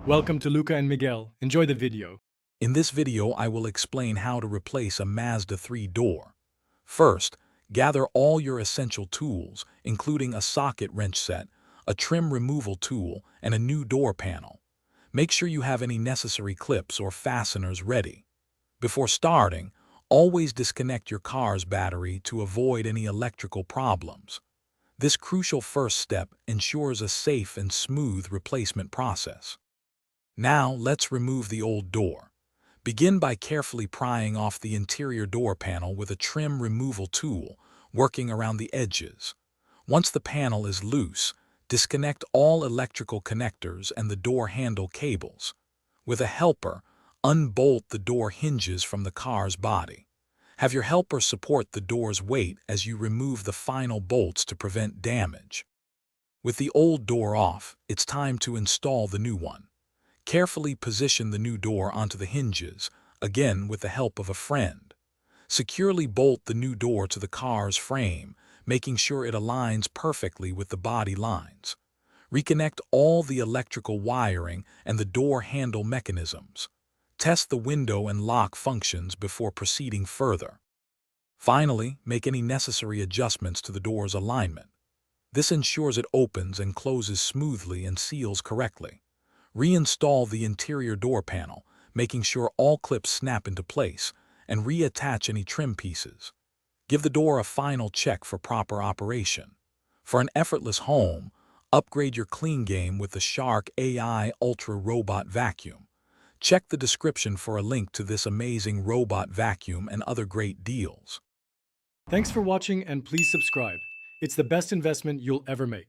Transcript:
Welcome to Luca and Miguel. Enjoy the video. In this video, I will explain how to replace a Mazda 3 door. First, gather all your essential tools, including a socket wrench set, a trim removal tool, and a new door panel. Make sure you have any necessary clips or fasteners ready. Before starting, always disconnect your car's battery to avoid any electrical problems. This crucial first step ensures a safe and smooth replacement process. Now, let's remove the old door. Begin by carefully prying off the interior door panel with a trim removal tool, working around the edges. Once the panel is loose, disconnect all electrical connectors and the door handle cables. With a helper, unbolt the door hinges from the car's body. Have your helper support the door's weight as you remove the final bolts to prevent damage. With the old door off, it's time to install the new one. Carefully position the new door onto the hinges, again with the help of a friend. Securely bolt the new door to the car's frame, making sure it aligns perfectly with the body lines. Reconnect all the electrical wiring and the door handle mechanisms. Test the window and lock functions before proceeding further. Finally, make any necessary adjustments to the door's alignment. This ensures it opens and closes smoothly and seals correctly. Reinstall the interior door panel, making sure all clips snap into place, and reattach any trim pieces. Give the door a final check for proper operation. For an effortless home, upgrade your clean game with the Shark AI Ultra Robot Vacuum. Check the description for a link to this amazing robot vacuum and other great deals. Thanks for watching and please subscribe. It's the best investment you'll ever make.